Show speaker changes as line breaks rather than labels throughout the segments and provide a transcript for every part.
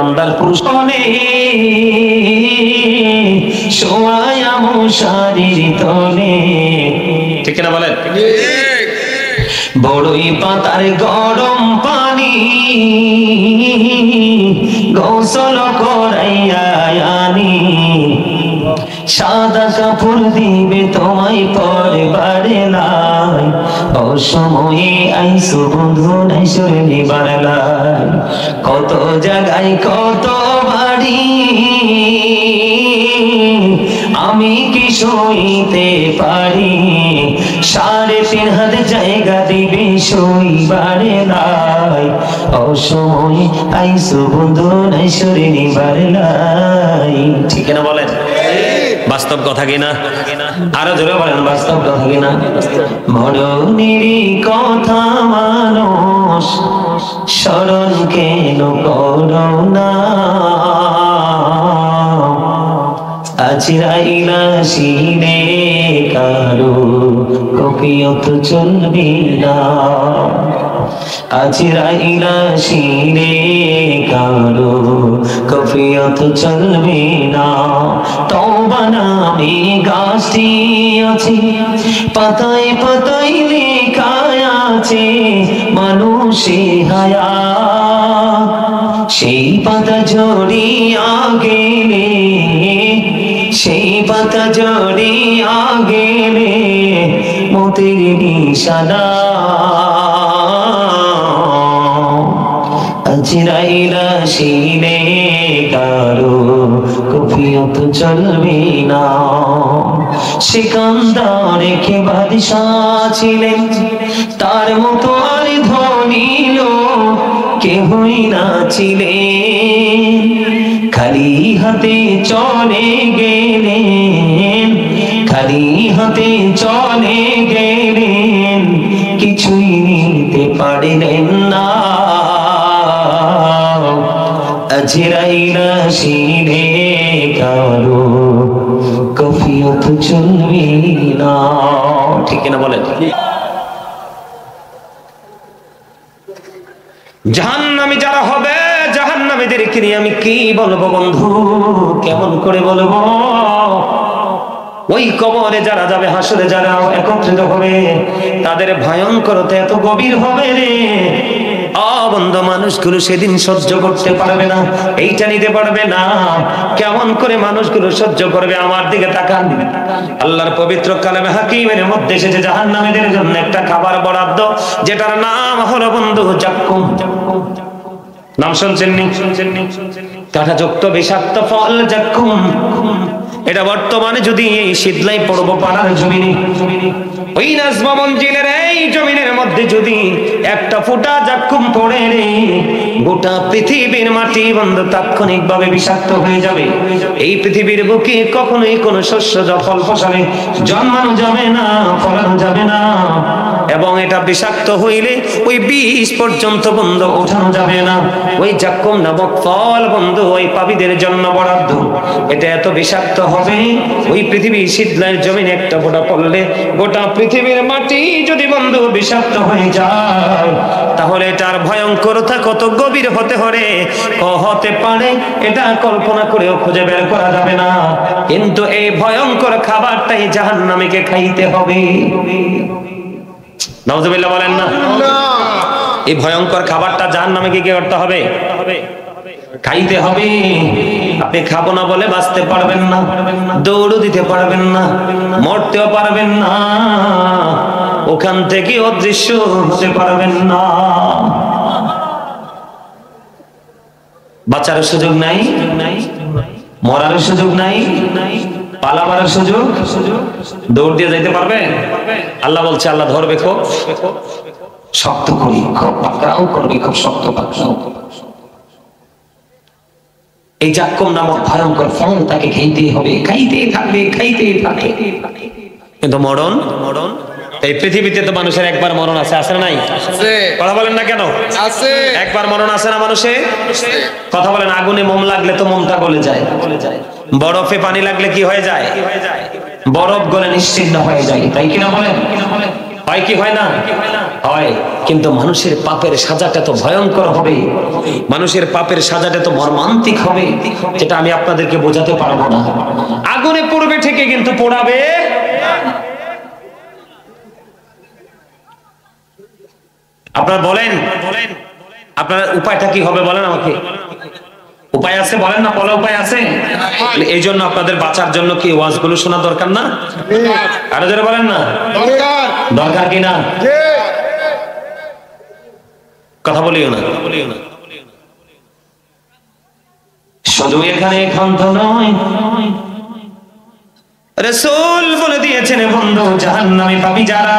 বান্দার পুরুষ সোয়া মশারির তলে, ঠিক না বলেন? বড়ই পাতার গরম পানি গোসল করাইয়া আনি, সাদা কাপড় দিবে তোমায় পরবারে নাই, অসময়ে আইসো বন্ধু নাইসরে নিবার লাই। কত জায়গায় কত বাড়ি আমি কি সইতে পারি, 3.5 হাত জায়গা দিবে সইবারে নাই, অসময়ে আইসো বন্ধু নাইসরে নিবার লাই। ঠিক না বলেন? বাস্তব কথা কিনা? আরো জোরে বলেন, বাস্তব কথা কিনা? মরণের কথা মানুষ স্মরণ কেন করো না, আজরাইলা সিনে কারো কফিয়ত চলবে না, আজরাইলা সিনে কারো কফিয়ত চলবে না। তওবা নামে গাছটি আছে, পাতায় পাতায় লেখা আছে মানুষে হায়াত, সেই পাতা ঝরিয়া গেলে, সেই পাতা ঝরিয়া গেলে মতের নিশানা, আজরাইলা সিনে কারো কফিয়ত চলবে না। সিকান্দার রেখে বাদশাহ ছিলেন, তার মতো আর ধনী লোক কেহই না ছিলেন, খালি হাতে চলে গেলেন, খালি হাতে চলে গেলেন, কিছুই নিতে পারলেন না, আজরাইলা সিনে কারো কফিয়ত চলবে না। ঠিক না বলেন? জাহান্নামী যারা হবে, জাহান্নামীদেরকে নিয়ে আমি কি বলবো বন্ধু, কেমন করে বলবো? ওই কবরে যারা যাবে, হাসরে যারা একত্রিত হবে, তাদের ভয়ঙ্করতা এত গভীর হবে রে বন্ধু, মানুষগুলো সেদিন সহ্য করতে পারবে না, এইটা নিতে পারবে না। কেমন করে মানুষগুলো সহ্য করবে? আমার দিকে তাকান, আল্লাহর পবিত্র কালামে হাকিমের মধ্যে এসেছে জাহান্নামীদের জন্য একটা খাবার বরাদ্দ, যেটার নাম হলো বন্ধু জাক্কুম। নাম শুনছেন নি? কাঁটাযুক্ত বিষাক্ত ফল জাক্কুম। এটা বর্তমানে যদি এই শীতলাই পড়বো পাড়ার জমিনে, ওই নাজমা মঞ্জিলের এই জমিনের মধ্যে যদি একটা ফোঁটা জাক্কুম পড়ে রে, গোটা পৃথিবীর মাটি বন্ধ তাৎক্ষণিক ভাবে বিষাক্ত হয়ে যাবে। এই পৃথিবীর বুকে কখনোই কোনো শস্য ফল ফসলে জন্মানো যাবে না, ফলানো যাবে না, এবং এটা বিষাক্ত হইলে ওই বীজ পর্যন্ত বন্ধ ওঠানো যাবে না। ওই জাক্কুম নামক ফল বন্ধু ওই পাপীদের জন্য বরাদ্দ। এটা এত বিষাক্ত হবে, ওই পৃথিবীর শীতলার জমিনে একটা ফোঁটা পড়লে গোটা পৃথিবীর মাটি যদি বন্ধু বিষাক্ত হয়ে যায়, তাহলে এটার ভয়ঙ্করতা কত গভীর হতে পারে এটা কল্পনা করেও খুঁজে বের করা যাবে না। কিন্তু এই ভয়ঙ্কর খাবারটাই জাহান্নামীকে খাইতে হবে। নাউজুবিল্লাহ বলেন না? এই ভয়ঙ্কর খাবারটা জাহান্নামীকে কি করতে হবে? খাইতে হবে। আপনি খাবো না বলে বাঁচতে পারবেন না, দৌড়ও দিতে পারবেন না, মরতেও পারবেন না, ওখান থেকে অদৃশ্য হতে পারবেন না। বাঁচার সুযোগ নাই, মরার সুযোগ নাই, পালাবার সুযোগ, দৌড় দিয়ে যাইতে পারবে? আল্লাহ বলছে, আল্লাহ ধরবে খুব শক্ত করি, খুব পাকড়াও করবে, খুব শক্ত পাকড়াও। এই জাক্কুম নামক ভয়ঙ্কর ফল তাকে খাইতেই হবে, খাইতেই থাকবে, খাইতেই থাকবে। কিন্তু মরণ, এই পৃথিবীতে তো মানুষের একবার মরণ আছে, আছে না নাই? কথা বলেন না কেন? আছে। একবার মরণ আছে না মানুষের? কথা বলেন। আগুনে মোম লাগলে তো মোমটা গলে যায়, বরফে পানি লাগলে কি হয়ে যায়? বরফ গলে নিশ্চিহ্ন হয়ে যায়, তাই কিনা বলেন? হয় কি হয় না? হয়। কিন্তু মানুষের পাপের সাজাটা তো ভয়ঙ্কর হবে, মানুষের পাপের সাজাটা তো মর্মান্তিক হবে, যেটা আমি আপনাদেরকে বোঝাতে পারবো না। আগুনে পড়বে ঠিকই, কিন্তু পোড়াবে। আপনারা বলেন, আপনার উপায়টা কি হবে বলেন আমাকে? উপায় আছে বলেন না, বলা উপায় আছে? এই জন্য আপনাদের বাঁচার জন্য কি ওয়াজগুলো শোনা দরকার না? আরো যারা বলেন না দরকার কি না? কথা বলিও না। শুধু এখানে ক্ষান্ত নয়, রাসূল বলে দিয়েছেন বন্ধু, জাহান্নামী পাপী যারা,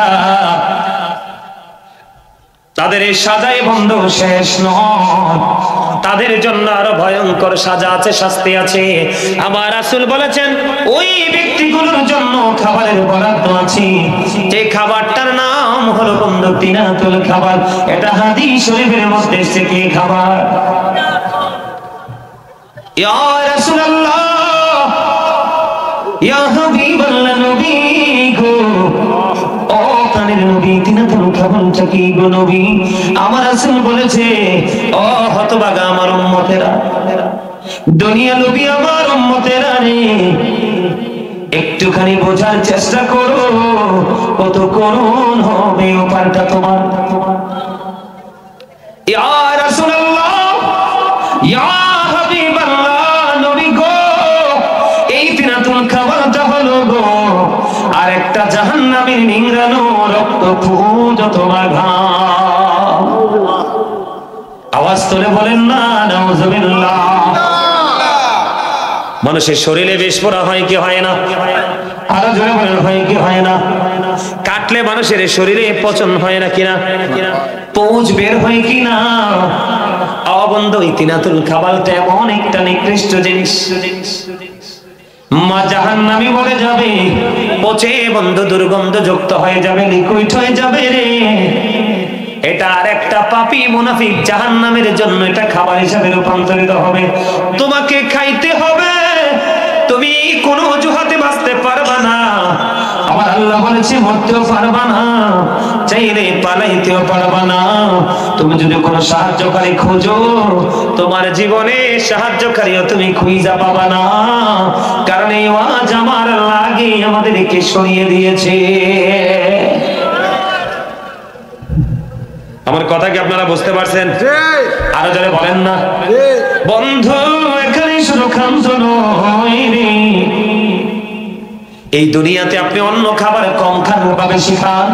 তাদের এই সাজায় বন্ধু শেষ নয়, তাদের জন্য আরো ভয়ঙ্কর সাজা আছে, শাস্তি আছে। আমার রাসূল বলেছেন ওই ব্যক্তিগুলোর জন্য খাবারের বরাদ্দ আছে, যে খাবারটার নাম হলো বন্ধু তিনাতুল খাবার। এটা হাদিস শরীফের মধ্যে এসেছে। কি খাবার? ইয়া রাসূলুল্লাহ, ইয়া হাবিবাল্লাহ, নবী গো, ও প্রাণের নবী, তিনাতুল খাবারটা কি গো নবী? আমার রাসূল বলেছে, ও হতভাগা আমার উম্মতেরা, দুনিয়া নবী আমার উম্মতেরা রে, একটুখানি বোঝার চেষ্টা করো, কত করুণ হবে ওপারটা তোমার। ইয়া রাসূলুল্লাহ, ইয়া হাবিবাল্লাহ, নবী গো, এই তিনাতুল খাবারটা হলো গো আর একটা জাহান্নামের নিংড়ানো রক্ত পুঁজ তোমার ঘাম। আওয়াজ তোলে বলেন না নাউজুবিল্লাহ। মানুষের শরীরে বিষ পোড়া হয় কি হয় না? আরো জোরে বলেন, হয় কি হয় না? কাটলে মানুষের শরীরে পচন হয় না কিনা? পুঁজ বের হয় কিনা? অবন্ধ এই তিনাতুল খাবারটা এমন একটা নিকৃষ্ট জিনিস, মা জাহান্নামী বলে যাবে, পচে বন্ধ দুর্গন্ধ যুক্ত হয়ে যাবে, লিকুইড হয়ে যাবে রে। এটা আর একটা পাপী মুনাফিক জাহান্নামের জন্য এটা খাবার হিসাবে রূপান্তরিত হবে। তোমাকে খাইতে হবে, তুমি কোনো অজুহাতে বাঁচতে পারবা না। আমার আল্লাহ বলেছে মরতেও পারবা না, চাইলে পালাইতেও পারবা না। তুমি যদি কোনো সাহায্যকারী খোঁজো, তোমার জীবনে সাহায্যকারীও তুমি খুঁজে পাবা না, কারণ এই ওয়াজ আমার লাগে আমাদেরকে সরিয়ে দিয়েছে। আমার কথা কি আপনারা বুঝতে পারছেন? আরো যারা বলেন না বন্ধু, এখানে শুধু ক্ষান্ত নয় রে, এই দুনিয়াতে আপনি অন্য খাবার কম খান বা বেশি খান,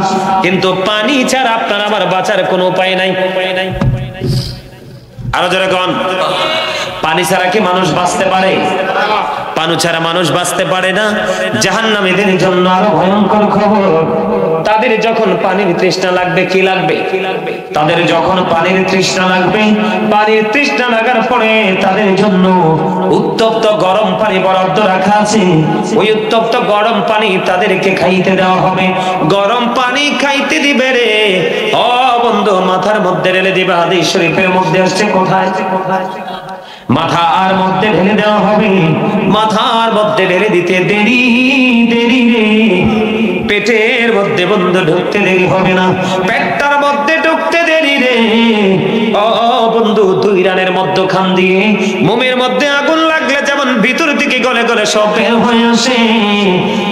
কিন্তু পানি ছাড়া আপনার আমার বাঁচার কোনো উপায় নাই। আরো যারা কোন, পানি ছাড়া কি মানুষ বাঁচতে পারে? পানি ছাড়া মানুষ বাঁচতে পারে না। জাহান্নামীদের জন্য আরো ভয়ঙ্কর খবর, তাদের যখন পানির তৃষ্ণা লাগবে, কি লাগবে? তাদের যখন পানির তৃষ্ণা লাগবে, পানির তৃষ্ণা লাগার পরে তাদের জন্য উত্তপ্ত গরম পানি বরাদ্দ রাখা আছে। ওই উত্তপ্ত গরম পানি তাদেরকে খাইতে দেওয়া হবে। গরম পানি খাইতে দিবে রে, ও বন্ধু, মাথার মধ্যে ঢেলে দিবে। হাদিস শরীফের মধ্যে আসছে, কোথায়? মাথার মধ্যে ঢেলে দেওয়া হবে। মাথার মধ্যে ঢেলে দিতে দেরি দেরি রে, পেটের মধ্যে বন্ধু ঢুকতে দেরি হবে না, পেটটার মধ্যে ঢুকতে দেরি রে। ও বন্ধু, দুই রানের মধ্যখান দিয়ে মোমের মধ্যে আগুন লাগলে যেমন ভিতর থেকে গলে গলে সব বের হয়ে আসে,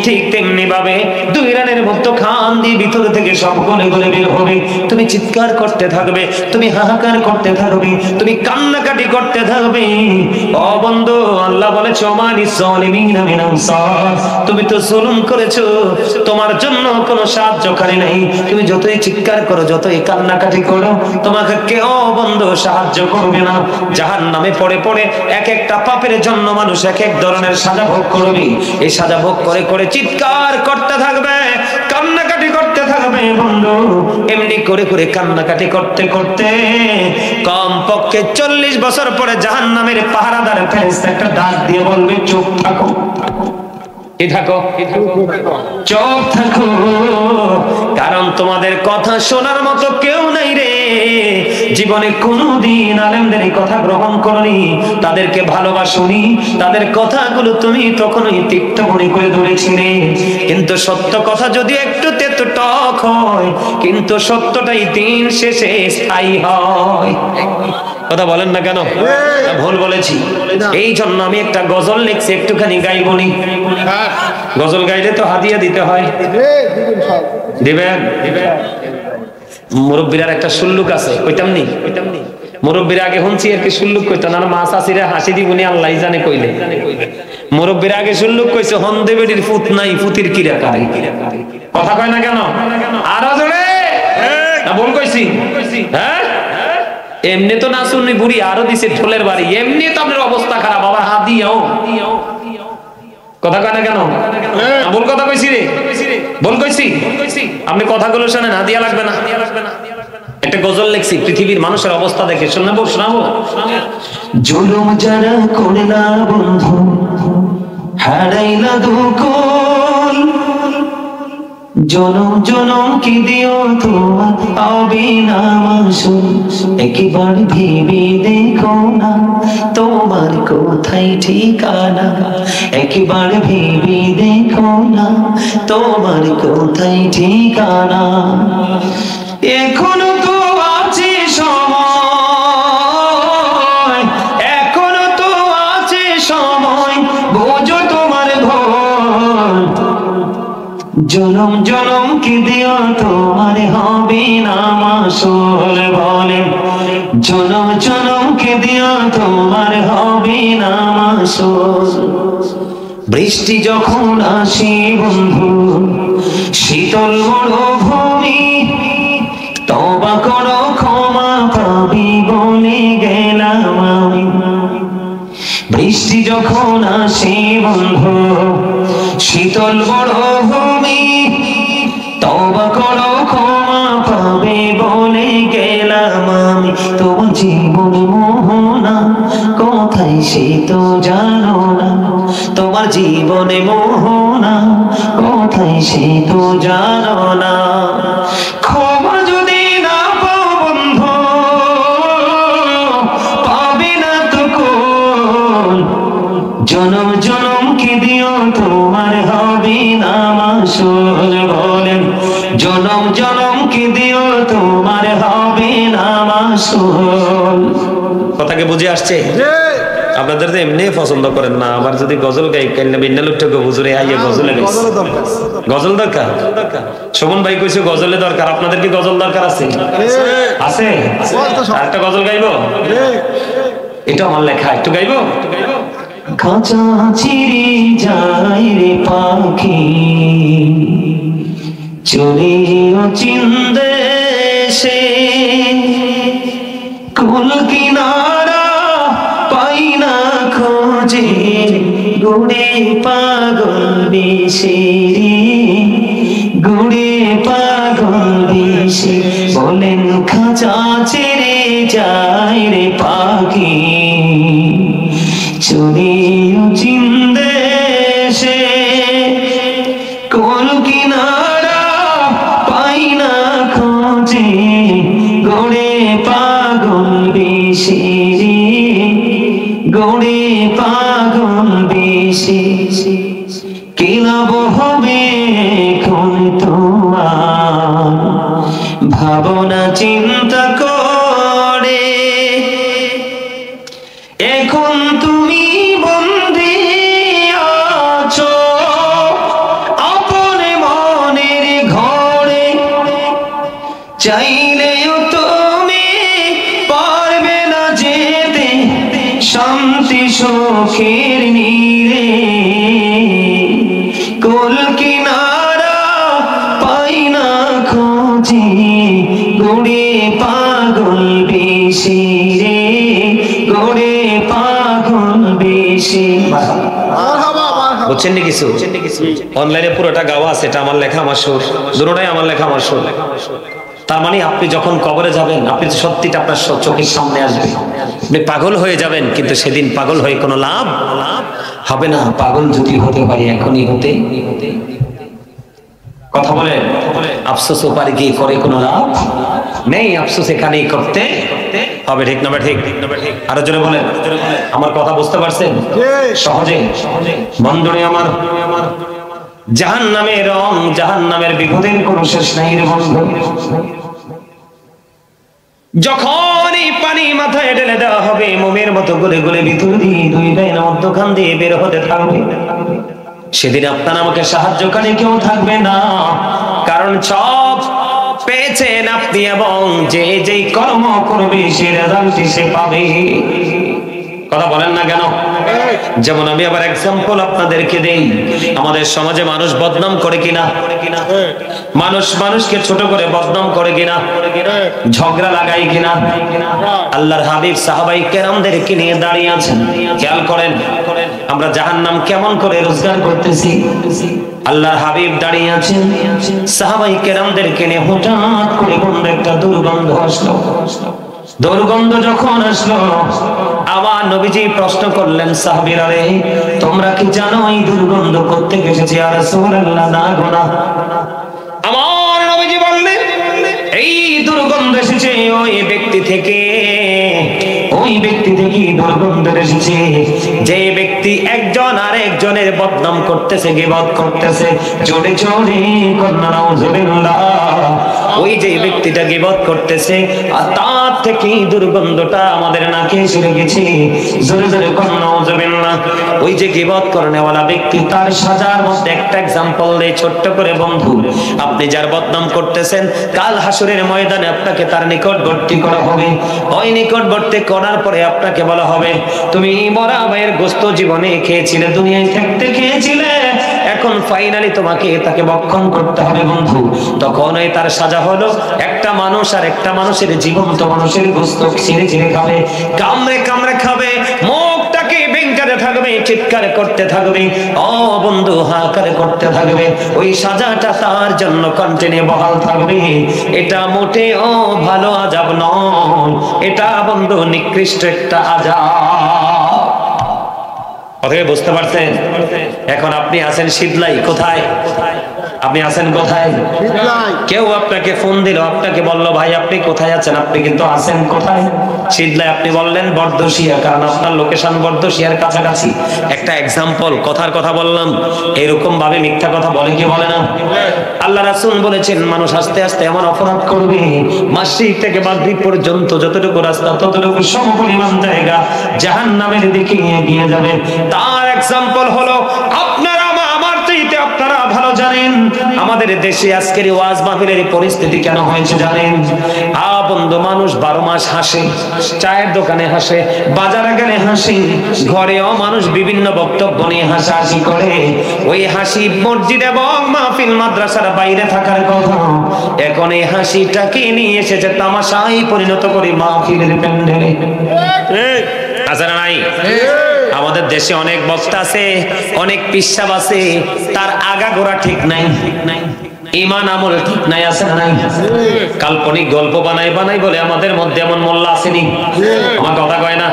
ঠিক তেমনি ভাবে দুই রানের মধ্যখান দিয়ে ভিতর থেকে সব গলে গলে বের হবে। তুমি চিৎকার করতে থাকবে, তুমি হাহাকার করতে থাকবে, তুমি কান্নাকাটি করতে থাকবে। ও বন্ধু, আল্লাহ বলেছে ওমানিস যালিমিনা মিন আনসার, তুমি তো জুলুম করেছো, তোমার জন্য কোনো সাহায্যকারী নাই। তুমি যতই চিৎকার করো, যতই কান্নাকাটি করো, তোমাকে কেউ বন্ধু সাহায্য করবে না। জাহান্নামে পড়ে পড়ে এক একটা পাপের জন্য মানুষ এক এক ধরনের সাজা ভোগ করবে। এই সাজা ভোগ করে করে চিৎকার করতে থাকবে, কান্নাকাটি করতে থাকবে বন্ধু। এমনি করে করে কান্নাকাটি করতে করতে কমপক্ষে 40 বছর পরে জাহান্নামের পাহারাদার ফেরেশতা একটা ডাক দিয়ে বলবে, চুপ থাকো, চুপ থাকো, কারণ তোমাদের কথা শোনার মতো কেউ নাই রে। জীবনে কোনোদিন আলেমদের এই কথা গ্রহণ করনি, তাদেরকে ভালোবাসুনি, তাদের কথাগুলো তুমি তখনই তিক্ত মনে করে ধরেছিলে। কিন্তু সত্য কথা যদি একটু তেতো টক হয়, কিন্তু সত্যটাই দিন শেষে স্থায়ী হয়। কথা বলেন না কেন? ভুল বলেছি? এই জন্য আমি একটা গজল লিখছি, একটুখানি গাইবনি। গজল গাইলে তো হাদিয়া দিতে হয়, দিবেন? মুরব্বীর একটা সুল্লুক আছে, কইতাম নি? মুরব্বীর আগে শুনছি আর কি সুল্লুক কইতো না, মা চাষিরা হাসি দিবনি আল্লাহ জানে কইলে। মুরব্বীর আগে সুল্লুক কইছে, হন্দে বেডির ফুত নাই ফুতির কিরা কারে। কথা কয় না কেন? আরো জোরে ভুল কইছি? হ্যাঁ, এমনি তো না শুনি বুড়ি, আরো দিছে ঢোলের বাড়ি, এমনি তো আপনার অবস্থা খারাপ, আবার হাত দিও। কথা কয় না কেন? ভুল কথা কইছি রে, ভুল কইছি? আপনি কথাগুলো শোনেন, হাদিয়া লাগবে না। একটা গজল লিখছি পৃথিবীর মানুষের অবস্থা দেখে, শোনাবো? জুলুম যারা করলা বন্ধু, হারাইলা দুকুল, জনম জনম কি দিও তোমার অবিনাম আসল, একবার ভেবে দেখো না তোমার কোথায় ঠিকানা, একবার ভেবে দেখো না তোমার কোথায় ঠিকানা। এখনো তো আছে সময়, এখনো তো আছে সময়, বোঝো তোমার ভুল, জনম জনম কি দিও তোমার হবে না মাসুল। বলেন জনম জনম কি দিও তোমার হবে না মাসুল। বৃষ্টি যখন আসে বন্ধু শীতল মরুভূমি, তওবা করো ক্ষমা পাবি বলে গেলাম আমি। বৃষ্টি যখন আসে বন্ধু শীতল মরুভূমি, তওবা করো ক্ষমা পাবে বলে গেলাম আমি। তোমার জীবন মোহনা কোথায় সে তো জানো না, তোমার জীবনে মোহনা কোথায় সে তো জানো না। ক্ষমা যদি না পাও বন্ধু পাবে না তো কোন, জনম জনম কি দিও তোমার হবে না মাসুল। বলেন জনম জনম কি দিও তোমার হবে না মাসুল। কথাকে বুঝে আসছে? আপনাদের তো এমনি পছন্দ করেন না, আবার যদি গজল গাই কাইলে বিন্না লুটকে হুজুরে আইয়া গজলে গাইছে। গজল দরকার? শোভন ভাই কইছে গজলে দরকার, আপনাদের কি গজল দরকার আছে? আছে? একটা গজল গাইবো? এটা আমার লেখা, একটু গাইবো? খাঁচা চিরে যায় রে পাখি, চলে চিনদেশে, কুল কিনারা পাই না খোঁজে, গুড়ে পাগল বেশে রে, গুড়ে পাগল বেশে। বলেন খাঁচা ছেড়ে যায় রে পাখি, চলে চিনদেশে, কুল কিনারা পাই না খোঁজে, গুড়ে পাগল বেশে রে, গুড়ে পাগল বেশে। কি লাভ হবে এখন তোমার ভাবনা চিন্তা করে, এখন তুমি বন্দী আছো আপন মনের ঘরে, চাইলেও তুমি পারবে না যেতে শান্তি সুখের নীড়ে, কুল কিনারা পাই না খোঁজে, গুড়ে পাগল বেশে রে, গুড়ে পাগল বেশে। বুঝছেন নি কিছু? অনলাইনে পুরোটা গাওয়া আছে, এটা আমার লেখা, আমার সুর, দুটোটাই আমার লেখা, আমার সুর। তার মানে আপনি যখন কবরে যাবেন, আপনি সত্যিটা আপনার চোখের সামনে আসবে, আপনি পাগল হয়ে যাবেন, কিন্তু সেদিন পাগল হয়ে কোনো লাভ হবে না। পাগল যদি হতে পারি এখনই হতে কথা বলে আফসোস উপারে কি করে কোনো লাভ নেই, আফসোস এখানেই করতে হবে। ঠিক না ঠিক? আরো জোরে বলেন, আমার কথা বুঝতে পারছেন সহজে? বন্ধুরে আমার, জাহান্নামের রং, জাহান্নামের বিপদের কোনো শেষ নাই রে বন্ধু। যখন এই পানি মাথায় ঢেলে দেওয়া হবে, মোমের মতো গলে গলে ভিতর দিয়ে দুই ডাইন মধ্যখান দিয়ে বের হতে থাকবে, সেদিন আপনার আমাকে সাহায্যকারী কেউ থাকবে না, কারণ সব পেয়েছেন আপনি, এবং যে যেই কর্ম করবে সে রেজাল্টই সে পাবে। কথা বলেন না কেন? যেমন আমি আবার এক্সাম্পল আপনাদেরকে দেই, আমাদের সমাজে মানুষ বদনাম করে কিনা? মানুষ মানুষকে ছোট করে বদনাম করে কিনা? ঝগড়া লাগাই কিনা? আল্লাহর হাবিব সাহাবাই কেরামদেরকে নিয়ে দাঁড়িয়ে আছেন, খেয়াল করেন আমরা জাহান্নাম কেমন করে রোজগার করতেছি। আল্লাহর হাবিব দাঁড়িয়ে আছেন, সাহাবাই কেরামদেরকে নিয়ে হঠাৎ করে কোন একটা দুর্গন্ধ আসলো। দুর্গন্ধ যখন আসলো, আমার নবীজি প্রশ্ন করলেন, সাহাবীরা রে, তোমরা কি জানো এই দুর্গন্ধ কোত্থেকে এসেছে? ইয়া রাসূলুল্লাহ, না গো না। আমার নবীজি বললেন, এই দুর্গন্ধ এসেছে ওই ব্যক্তি থেকে, ওই ব্যক্তি থেকে দুর্গন্ধ এসেছে যে ব্যক্তি একজন আরেকজনের বদনাম করতেছে, গীবত করতেছে, জোরে জোরে কন্যা নাউজুবিল্লাহ। ওই যে ব্যক্তিটা গীবত করতেছে আর তার থেকে দুর্গন্ধটা আমাদের নাকে এসে গেছে, জোরে জোরে কন্যা নাউজুবিল্লাহ। ওই যে গীবত করনেওয়ালা ব্যক্তি, তার সাজার মধ্যে একটা এক্সাম্পল দেই ছোট্ট করে বন্ধু। আপনি যার বদনাম করতেছেন, কাল হাসরের ময়দানে আপনাকে তার নিকটবর্তী করা হবে। ওই নিকটবর্তী করার পরে আপনাকে বলা হবে, তুমি মরা ভাইয়ের গোশত জীবনে খেয়েছিলে, দুনিয়ায় থাকতে খেয়েছিলে, এখন ফাইনালি তোমাকে তাকে ভক্ষণ করতে হবে বন্ধু। তখন ওই তার সাজা হলো, একটা মানুষ আর একটা মানুষের জীবন্ত মানুষের গোশত ছিঁড়ে ছিঁড়ে খাবে, কামড়ে কামড়ে খাবে, মুখটাকে বেঙ্কাতে থাকবে, চিৎকার করতে থাকবে, ও বন্ধু হাহাকার করতে থাকবে। ওই সাজাটা তার জন্য কন্টিনিউ বহাল থাকবে। এটা মোটেও ভালো আযাব নয়, এটা বন্ধু নিকৃষ্ট একটা আযাব। কথাকে বুঝতে পারছেন? এখন আপনি আছেন শীতলাই, কোথায়? আপনি আছেন কোথায়? কেউ আপনাকে ফোন দিল, আপনাকে বলল, ভাই আপনি কোথায় আছেন? আপনি কিন্তু আছেন কোথায়? শীতলাই। আপনি বললেন বর্দশিয়া, কারণ আপনার লোকেশন বর্দশিয়ার কাছাকাছি। একটা এক্সাম্পল, কথার কথা বললাম। এরকম ভাবে মিথ্যা কথা বলে কি বলে না? আল্লাহ রাসূল বলেছেন, মানুষ আস্তে আস্তে এমন অপরাধ করবে, মাসরিক থেকে মাগরিব পর্যন্ত যতটুকু রাস্তা, ততটুকু সমপরিমাণ জায়গা জাহান্নামের দিকে এগিয়ে যাবে। তার এক্সাম্পল হলো, আপনারা আমার চাইতে আপনারা ভালো জানেন আমাদের দেশে আজকের ওয়াজ মাহফিলের পরিস্থিতি কেন হয়েছে জানেন? বন্ধু, মানুষ 12 মাস হাসে, চায়ের দোকানে হাসে, বাজারে গেলে হাসি, ঘরেও মানুষ বিভিন্ন বক্তব্য নিয়ে হাসাহাসি করে। ওই হাসি মসজিদ এবং মাহফিল মাদ্রাসার বাইরে থাকার কথা, এখন এই হাসিটাকে নিয়ে এসেছে তামাশায় পরিণত করে মাহফিলের প্যান্ডেলে। আছে না নাই? আমাদের দেশে অনেক বক্তা আছে, অনেক পিসাব আছে, তার আগাগোড়া ঠিক নাই, ঈমান আমল ঠিক নাই, আছে না নাই? কাল্পনিক গল্প বানাই বানাই বলে আমাদের মধ্যে এমন মোল্লা আসেনি? আমার কথা কয় না?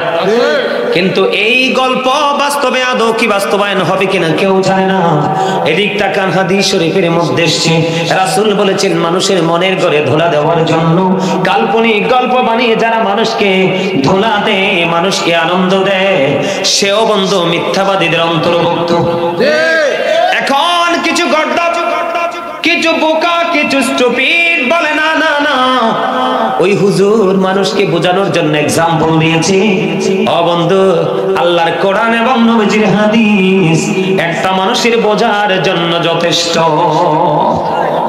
কিন্তু এই গল্প বাস্তবে আদৌ কি বাস্তবায়ন হবে কিনা কেউ জানে না। এদিক তাকান, হাদিস শরীফের মধ্যে এসেছে, রাসূল বলেছেন, মানুষের মনের ঘরে ধোলা দেওয়ার জন্য কাল্পনিক গল্প বানিয়ে যারা মানুষকে ধোলা দেয়, মানুষকে আনন্দ দেয়, সেও বন্ধু মিথ্যাবাদীদের অন্তর্ভুক্ত। এখন কিছু গর্দা, কিছু বোকা, কিছু স্টুপিড বলে, না না না, ওই হুজুর মানুষকে বোঝানোর জন্য এক্সাম্পল দিয়েছে। ও বন্ধু, আল্লাহর কোরআন এবং নবীজির হাদিস একটা মানুষের বোঝার জন্য যথেষ্ট।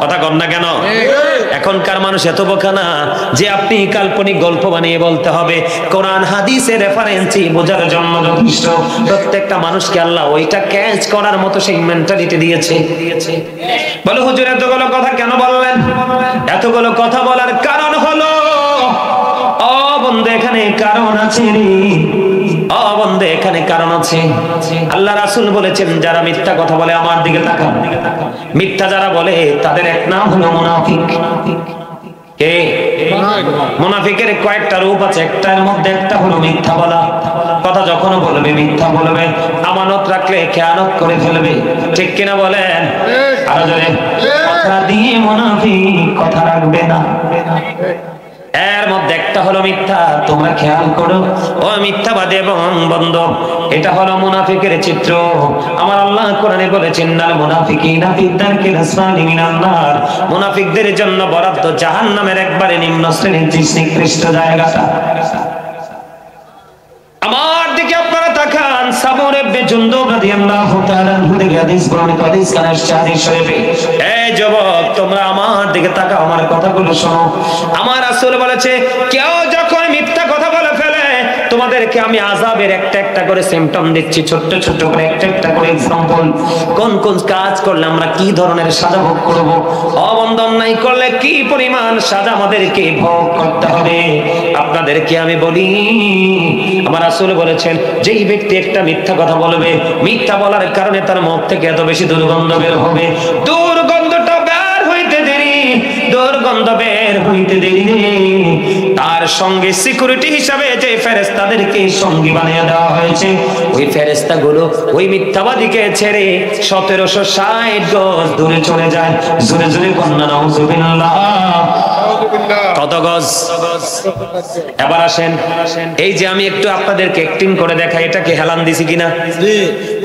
কথা কর না কেন? এখনকার মানুষ এত বোকা না যে আপনি কাল্পনিক গল্প বানিয়ে বলতে হবে, কোরআন হাদিসের রেফারেন্সই বোঝার জন্য যথেষ্ট। প্রত্যেকটা মানুষকে আল্লাহ ওইটা ক্যাচ করার মতো সেই মেন্টালিটি দিয়েছে। বলে, হুজুর এতগুলো কথা কেন বললেন? এতগুলো কথা বলার কারণ হলো, ও বন্ধু এখানে কারণ আছে রে, ও বন্ধু এখানে কারণ আছে। আল্লাহ রাসূল বলেছেন, যারা মিথ্যা কথা বলে, আমার দিকে তাকান, মিথ্যা যারা বলে তাদের এক নাম হলো মুনাফিক। কে? মুনাফিকের কয়েকটা রূপ আছে, একটার মধ্যে একটা হলো মিথ্যা বলা। কথা যখন বলবে মিথ্যা বলবে, আমানত রাখলে খেয়ানত করে ফেলবে। ঠিক কিনা বলেন? আরো জোরে। কথা টাকা দিয়ে মুনাফিক কথা রাখবে না। এর মধ্যে একটা হলো মিথ্যা। তোমরা খেয়াল করো, ও মিথ্যাবাদী এবং বন্ধ, এটা হলো মুনাফিকের চিত্র। আমার আল্লাহ কোরআনে বলেছেন, নাল মুনাফিকিনা ফি দারকিল আসফালি মিনান নার, মুনাফিকদের জন্য বরাদ্দ জাহান্নামের একবারে নিম্ন শ্রেণীর নিকৃষ্ট জায়গাটা। আমার দিকে আপনারা তাকান, সামুর ইবনে জুনদুব রাদিয়াল্লাহু তাআলা আনহু থেকে হাদিস বর্ণিত, হাদিস কানে হাদিস শরীফে। এই যুবক, তোমরা আমার দিকে তাকাও, আমার কথাগুলো শোনো। আমার রাসূল বলেছে, কেউ যখন মিথ্যা কথা বলে ফেলে, তোমাদেরকে আমি আযাবের একটা একটা করে সিম্পটম দিচ্ছি, ছোট ছোট করে একটা একটা করে एग्जांपल। কোন কোন কাজ করলে আমরা কি ধরনের সাজা ভোগ করব, অবন্দন নাই করলে কি পরিমাণ সাজা আমাদেরকে ভোগ করতে হবে, আপনাদেরকে আমি বলি। আমার রাসূল বলেছেন, যেই ব্যক্তি একটা মিথ্যা কথা বলবে, মিথ্যা বলার কারণে তার মুখ থেকে এত বেশি দুর্গন্ধ বের হবে, দুর্গন্ধটা বের হইতে দেরি, দুর্গন্ধ বের হইতে দেরি, তার সঙ্গে সিকিউরিটি হিসাবে যে ফেরেশতাদেরকে সঙ্গী বানিয়ে দেওয়া হয়েছে, ওই ফেরেশতাগুলো ওই মিথ্যাবাদীকে ছেড়ে 1760 গজ দূরে চলে যায়। জোরে জোরে কন্যা নাউজুবিল্লাহ। কত গজ? এবার আসেন, এই যে আমি একটু আপনাদেরকে অ্যাক্টিং করে দেখাই, এটা কি হেলান দিছি কিনা?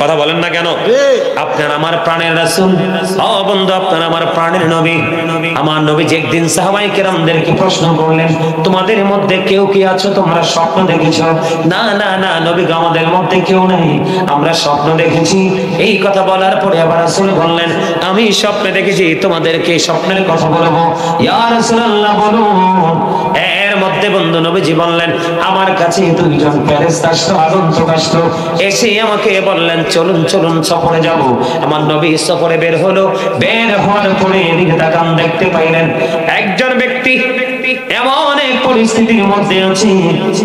কথা বলেন না কেন? আপনার আমার প্রাণের রাসূল, ও বন্ধু, আপনার আমার প্রাণের নবী। আমার নবী যে একদিন সাহাবায়ে কেরামদেরকে প্রশ্ন করলেন, তোমাদের মধ্যে কেউ কি আছো তোমরা স্বপ্ন দেখেছো? না না না নবী, আমাদের মধ্যে কেউ নেই, আমরা স্বপ্ন দেখেছি। এই কথা বলার পরে আবার রাসূল বললেন, আমি স্বপ্নে দেখেছি, তোমাদেরকে স্বপ্নের কথা বলবো। ইয়া রাসূলুল্লাহ, বলুন। এর মধ্যে বন্ধু নবীজি বললেন, আমার কাছে দুইজন ফেরেশতা আসলো, আগন্তুক আসলো, এসে আমাকে বললেন, চলুন চলুন সফরে যাব। আমার নবী সফরে বের হলো, বের হওয়ার পরে এদিকে তাকান, দেখতে পাইলেন একজন ব্যক্তি এমন এক পরিস্থিতির মধ্যে আছে,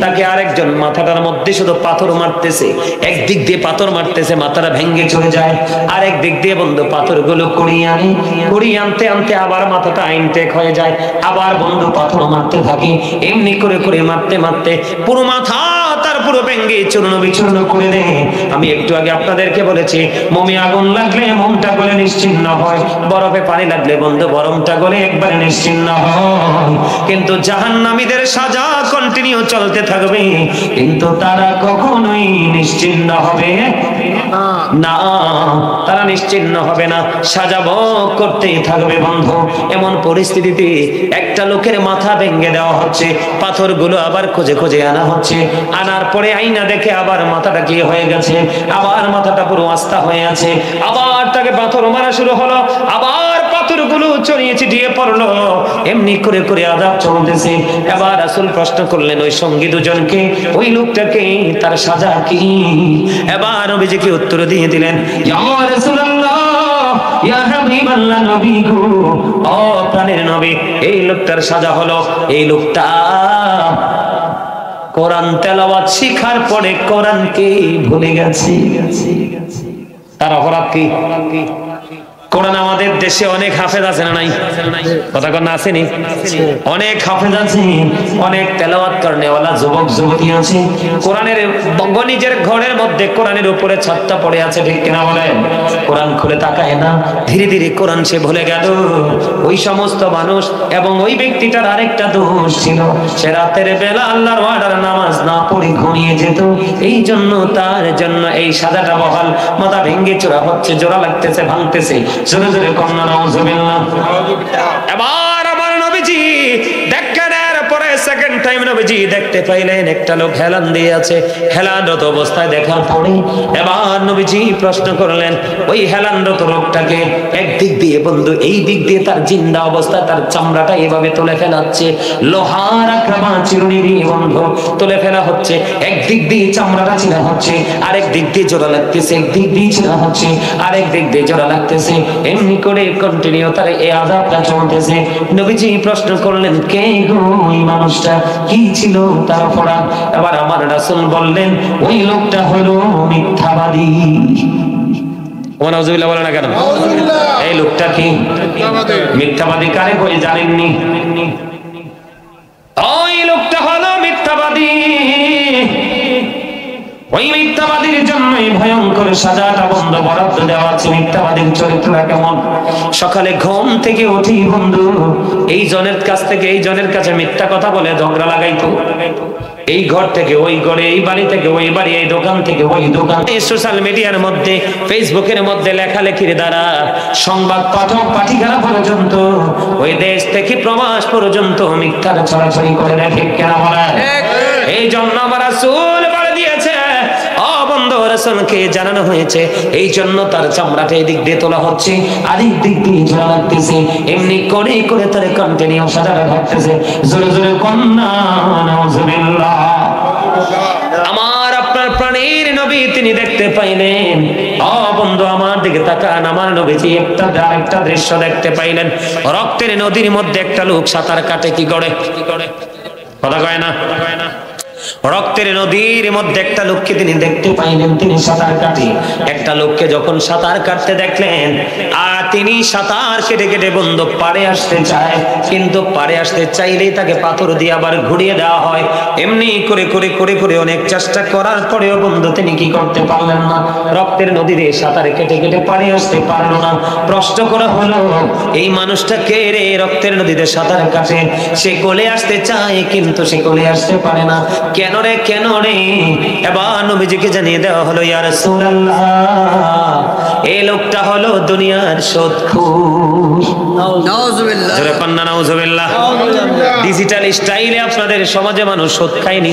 তাকে আরেকজন মাথাটার মধ্যে শুধু পাথর মারতেছে, একদিক দিয়ে পাথর মারতেছে, মাথাটা ভেঙে চলে যায়, আরেক দিক দিয়ে বন্ধু পাথরগুলো কুড়িয়ে আনে, কুড়িয়ে আনতে আনতে আবার মাথাটা আইনটেক হয়ে যায়, আবার বন্ধু পাথর মারতে থাকে, এমনি করে করে মারতে মারতে পুরো মাথা তার পুরো ভেঙে চূর্ণ বিচূর্ণ করে দেয়। আমি একটু আগে আপনাদেরকে বলেছি, মোমে আগুন লাগলে মোমটা গলে নিশ্চিহ্ন হয়, বরফে পানি লাগলে বন্ধু বরফটা গলে একবারে নিশ্চিহ্ন হয়। কিন্তু জাহান্নামীদের সাজা কন্টিনিউ চলতে থাকবে, কিন্তু তারা কখনোই নিশ্চিহ্ন হবে না, তারা নিশ্চিহ্ন হবে না, সাজা ভোগ করতেই থাকবে বন্ধু। এমন পরিস্থিতিতে একটা লোকের মাথা ভেঙে দেওয়া হচ্ছে, পাথরগুলো আবার খুঁজে খুঁজে আনা হচ্ছে, আনার পরে আইনা দেখে আবার মাথাটা কি হয়ে গেছে, আবার মাথাটা পুরো আস্থা হয়ে আছে, আবার তাকে পাথর মারা শুরু হলো, আবার পাথরগুলো ছড়িয়ে ছিটিয়ে পড়লো, এমনি করে করে আযাব চলতেছে। এবার রাসূল প্রশ্ন করলেন ওই সঙ্গী দুজনকে, ওই লোকটাকে, তার সাজা কি? এবার নবীজিকে উত্তর দিয়ে দিলেন, ইয়া রাসূলুল্লাহ, ইয়া হাবিবাল্লাহ, নবী গো, ও প্রাণের নবী, এই লোকটার সাজা হলো, এই লোকটা কোরআন তেলাওয়াত শিখার পরে কোরআনকে ভুলে গেছে। তার অপরাধ কি? কোরআন আমাদের দেশে অনেক হাফেজ আছে না নাই? কথা কন না, আসেনি? অনেক হাফেজ আছে, অনেক তেলাওয়াত করনেওয়ালা যুবক যুবতী আছে, কোরআনের নিজের ঘরের মধ্যে কোরআনের উপরে ছাদটা পড়ে আছে, ঠিক কিনা বলেন? কোরআন খুলে তাকায় না, ধীরে ধীরে কোরআন সে ভুলে গেল। ওই সমস্ত মানুষ এবং ওই ব্যক্তিটার আরেকটা দোষ ছিল, সে রাতের বেলা আল্লাহর ওয়াদার নামাজ না পড়ে ঘুমিয়ে যেত, এই জন্য তার জন্য এই সাজাটা বহাল, মাথা ভেঙে চোরা হচ্ছে, জোড়া লাগতেছে, ভাঙতেছে। জোরে জোরে কন্যা নাউজুবিল্লাহ। এবার আমার নবীজি দেখেন, পরে সেকেন্ড টাইম নবীজি দেখতে পাইলেন একটা লোক হেলান দিয়ে আছে, হেলানরত অবস্থায় দেখার পরে এবার নবীজি প্রশ্ন করলেন ওই হেলানরত লোকটাকে, একদিক দিয়ে বন্ধু এই দিক দিয়ে তার জিন্দা অবস্থায় তার চামড়াটা এভাবে তুলে ফেলাচ্ছে, লোহার আক্রমণ চিরুনি দিয়ে বন্ধু তুলে ফেলা হচ্ছে, একদিক দিয়ে চামড়াটা ছিঁড়া হচ্ছে, আরেক দিক দিয়ে জোড়া লাগতেছে, একদিক দিয়ে ছিঁড়া হচ্ছে, আরেক দিক দিয়ে জোড়া লাগতেছে, এমনি করে কন্টিনিউ তার এই আযাবটা চলতেছে। নবীজি প্রশ্ন করলেন, কে গো ওই মানুষটা, কি ছিল তার অপরাধ? এবার আমার রাসূল বললেন, ওই লোকটা হলো মিথ্যাবাদী। ওয়া নাউযুবিল্লাহ বলে না কেন? এই লোকটা কি মিথ্যাবাদী? কারে কই জানেননি? ওই লোকটা হলো মিথ্যাবাদী। ওই মিথ্যাবাদীর জন্যই ভয়ঙ্কর সাজাটা বন্ধ বরাদ্দ দেওয়া আছে। মিথ্যাবাদীর চরিত্রটা কেমন? সকালে ঘুম থেকে উঠি বন্ধু এই জনের কাছ থেকে এই জনের কাছে মিথ্যা কথা বলে ঝগড়া লাগাইতো, এই ঘর থেকে ওই ঘরে, এই বাড়ি থেকে ওই বাড়ি, এই দোকান থেকে ওই দোকান। এই সোশ্যাল মিডিয়ার মধ্যে, ফেসবুকের মধ্যে লেখালেখির দ্বারা সংবাদ পাঠক পাঠিকারা পর্যন্ত, ওই দেশ থেকে প্রবাস পর্যন্ত মিথ্যার ছড়াছড়ি করে রাখে। কেন বলে? এই জন্য আমার রাসূল বলে দিয়েছে, বন্ধু রাসূলকে জানানো হয়েছে, এই জন্য তার চামড়াটা এদিক দিয়ে তোলা হচ্ছে, আরেক দিক দিয়ে ঝোলা লাগতেছে, এমনি করে করে তার কন্টিনিউ সাজানো থাকতেছে। জোরে জোরে কন্যা নাউজুবিল্লাহ। আমার আপনার প্রাণের নবী তিনি দেখতে পাইলেন, বন্ধু আমার দিকে তাকান, আমার নবীজি একটা দৃশ্য দেখতে পাইলেন। রক্তের নদীর মধ্যে একটা লোক সাঁতার কাটে, কি করে? কথা কয় না? রক্তের নদীর মধ্যে একটা লোককে তিনি দেখতে পাইলেন, তিনি সাঁতার কাটে। একটা লোককে যখন সাঁতার কাটতে দেখলেন, আর তিনি সাঁতার কেটে কেটে বন্ধু পাড়ে আসতে চায়, কিন্তু পাড়ে আসতে চাইলেই তাকে পাথর দিয়ে আবার ঘুরিয়ে দেওয়া হয়। এমনি করে করে করে করে অনেক চেষ্টা করার পরেও বন্ধু তিনি কি করতে পারলেন না, রক্তের নদীতে সাঁতার কেটে কেটে পাড়ে আসতে পারলো না। প্রশ্ন করা হলো, এই মানুষটা কে রে? রক্তের নদীতে সাঁতার কাটে, সে কোলে আসতে চায় কিন্তু সে কোলে আসতে পারে না। কেন রে, কেন রে? এবার নবীজিকে জানিয়ে দেওয়া হলো, ইয়া রাসূলুল্লাহ, এই লোকটা হলো দুনিয়ার সুদখোর। নাউজুবিল্লাহ। জোরে কন্না নাউজুবিল্লাহ। ডিজিটাল স্টাইলে আপনাদের সমাজে মানুষ সুদ খায়নি,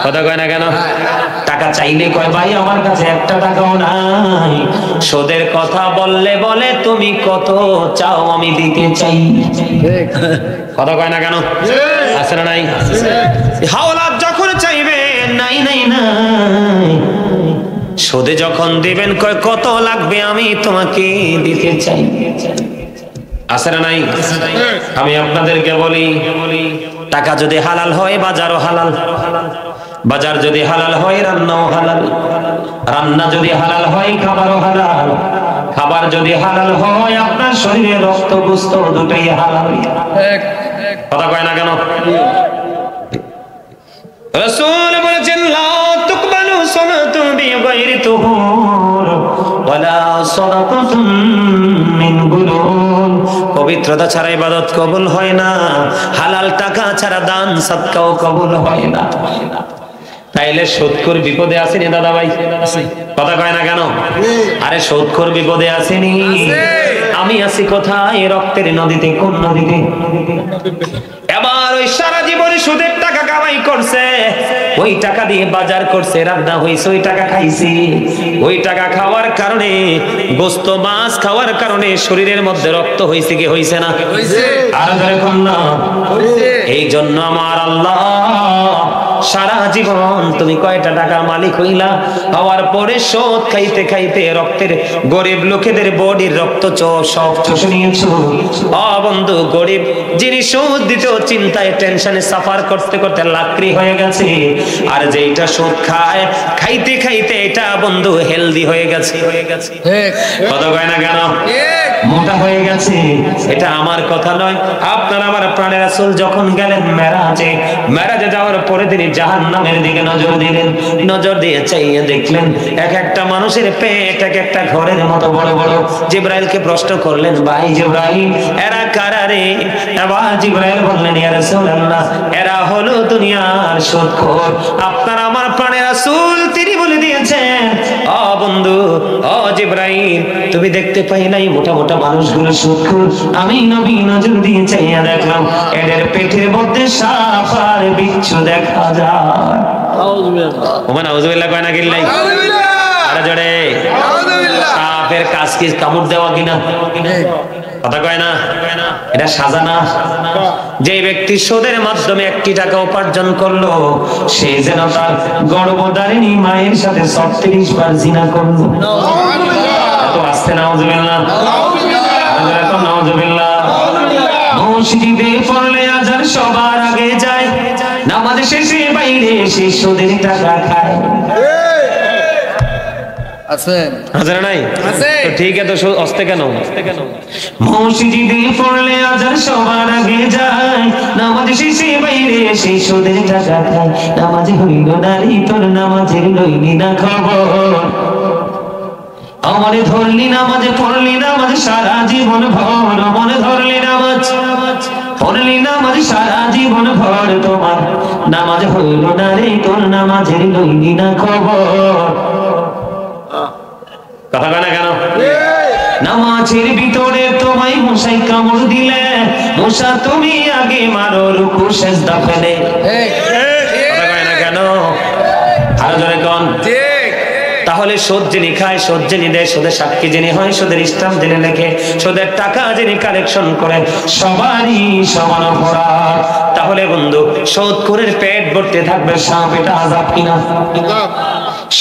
কথা কয় না কেন? টাকা চাইলে কয়, ভাই আমার কাছে একটা টাকাও নাই। সুদের কথা বললে বলে, তুমি কত চাও আমি দিতে চাই, কথা কয় না কেন? আছে না নাই? হাওলাত যখন চাইবে, নাই নাই নাই। সুদে যখন দিবেন কয় কত লাগবে আমি তোমাকে দিতে চাই, আছে না নাই? আমি আপনাদেরকে বলি, টাকা যদি হালাল হয় বাজারও হালাল, বাজার যদি হালাল হয় রান্নাও হালাল, রান্না যদি হালাল হয় খাবারও হালাল, খাবার যদি হালাল হয় আপনার শরীরে রক্ত গোস্ত দুটোই হালাল, কথা কয় না কেন? রাসূল বলেছেন, লা তুকবালু সালাতু বিগাইরি তুহুর ওয়ালা সাদাকাতুন মিন গুলুল। পবিত্রতা ছাড়া ইবাদত কবুল হয় না, হালাল টাকা ছাড়া দান সাদকাও কবুল হয় না। তাইলে সুদখোর বিপদে আসেনি দাদা ভাই, কথা কয় না কেন? আরে সুদখোর বিপদে আসেনি, আমি আছি কোথায়? রক্তের নদীতে। কোন নদীতে? এবার ওই সারা জীবন সুদের টাকা কামাই করছে, ওই টাকা দিয়ে বাজার করছে, রান্না হয়েছে, ওই টাকা খাইছি, ওই টাকা খাওয়ার কারণে, গোস্ত মাছ খাওয়ার কারণে শরীরের মধ্যে রক্ত হয়েছে কি হয়েছে না? আর দেখুন না, এই জন্য আমার আল্লাহ সারা জীবন তুমি কয়টা টাকার মালিক হইলা, হওয়ার পরে সুদ খাইতে খাইতে রক্তের গরিব লোকেদের বডির রক্ত সব চষে নিয়েছো। বন্ধু, গরিব যিনি সুদ দিতেও চিন্তায় টেনশনে সাফার করতে করতে লাকড়ি হয়ে গেছে, আর যেটা সুদ খায় খাইতে খাইতে এটা বন্ধু হেলদি হয়ে গেছে, কথা কয় না কেন? মোটা হয়ে গেছে। এটা আমার কথা নয়, আপনার আমার প্রাণের রাসূল যখন গেলেন মেরাজে, মেরাজে যাওয়ার পরে তিনি জাহান্নামের দিকে নজর দিলেন, নজর দিয়ে চাইয়ে দেখলেন এক একটা মানুষের পেট এক একটা ঘরের মতো বড় বড়। জিবরাইলকে প্রশ্ন করলেন, ভাই জিবরাইল, এরা কারা রে? এবার জিবরাইল বললেন, ইয়া রাসূলুল্লাহ, এরা হলো দুনিয়ার সুদখোর। আপনার আমার প্রাণের রাসূল তিনি বলে দিয়েছেন, বন্ধু, জিবরাইল, তুমি দেখতে পাই নাই মোটা মোটা মানুষগুলো সুদখোর? আমি নবী নজর দিয়ে চাইয়া দেখলাম এদের পেটের মধ্যে সাপ আর বিচ্ছু দেখা যায়। নাউজুবিল্লাহ কয় না কিল্লাই? আরে জোরে, সাপের কাজ কি কামড় দেওয়া কিনা? কথা কয় না? এটা সাজানা। যে ব্যক্তি সুদের মাধ্যমে 1 টাকা উপার্জন করলো, সে যেন তার গর্ভধারিণী মায়ের সাথে 36 বার জিনা করলো। এত আসছে নাউজুবিল্লাহ, নাউজুবিল্লাহ। মসজিদে পড়লে আজান সবার আগে যায়, নামাজ শেষে বাইরে সে সুদের টাকা খায়।
আছে
আছে না নাই?
আছে।
তো ঠিক আছে, তো অস্তে কেন? মসজিদে পড়লে আজান সবার আগে যায়, নামাজ শেষে বাইরে এসে সুদের টাকা খায়, নামাজ হইল নারী তোর নামাজের লইলি না খবর, আমারে ধরলি নামাজে পড়লি নামাজ সারা জীবন ভর, মনে ধরলি নামাজ পড়লি নামাজ সারা জীবন ভর, তোমার নামাজ হইল না রে তোর নামাজের লইলি না খবর। কথা বলে কেন? নামাজের ভিতরে তোমায় মশাই কামড় দিলে, মশা তুমি আগে মারো রুকু সেজদা ফেলে। কথা কয় না কেন? আরো জোরে কোন? তাহলে সুদ যিনি খায়, সুদ যিনি দেয়, সুদের সাক্ষী যিনি হয়, সুদের স্টাম্প যিনি লেখে, সুদের টাকা যিনি কালেকশন করে, সবারই সমান অপরাধ। তাহলে বন্ধু, সুদখোরের পেট ভর্তি থাকবে সাপ, এটা আযাব কিনা?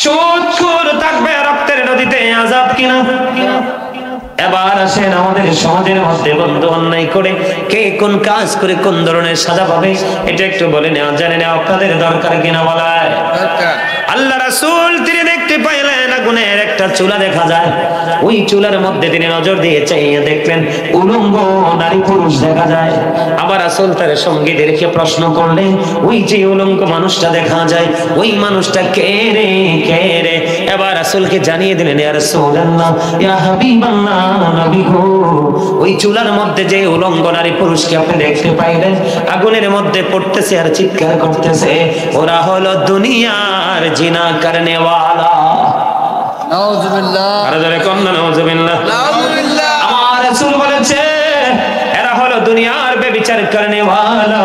সুদখোর থাকবে রক্তের নদীতে, আযাব কিনা? এবার আসেন আমাদের সমাজের মধ্যে বন্ধু অন্যায় করে কে কোন কাজ করে কোন ধরনের সাজা পাবে এটা একটু বলে নেওয়া, জানে না আপনাদের দরকার কিনা বলায়? আল্লাহ রাসূল তিনি দেখতে পাইলেন আগুনের একটা চুলা দেখা যায়, ওই চুলার মধ্যে তিনি নজর দিয়ে চাইয়ে দেখলেন উলঙ্গ নারী পুরুষ দেখা যায়। আবার রাসূল তার সঙ্গীদেরকে প্রশ্ন করলেন, ওই যে উলঙ্গ মানুষটা দেখা যায়, ওই মানুষটা কে রে, কে রে? এবার রাসূলকে জানিয়ে দিলেন, ইয়া রাসূলুল্লাহ, ইয়া হাবিবাল্লাহ, নবী গো, ওই চুলার মধ্যে যে উলঙ্গ নারী পুরুষকে আপনি দেখতে পাইলেন আগুনের মধ্যে পড়তেছে আর চিৎকার করতেছে, ওরা হলো দুনিয়ার জিনা করনে ওয়ালা।
নাউযুবিল্লাহ।
আরে যারা কোন নাউযুবিল্লাহ,
নাউযুবিল্লাহ।
আমার রাসূল বলেছে এরা হলো দুনিয়ার ব্যভিচার করনে ওয়ালা।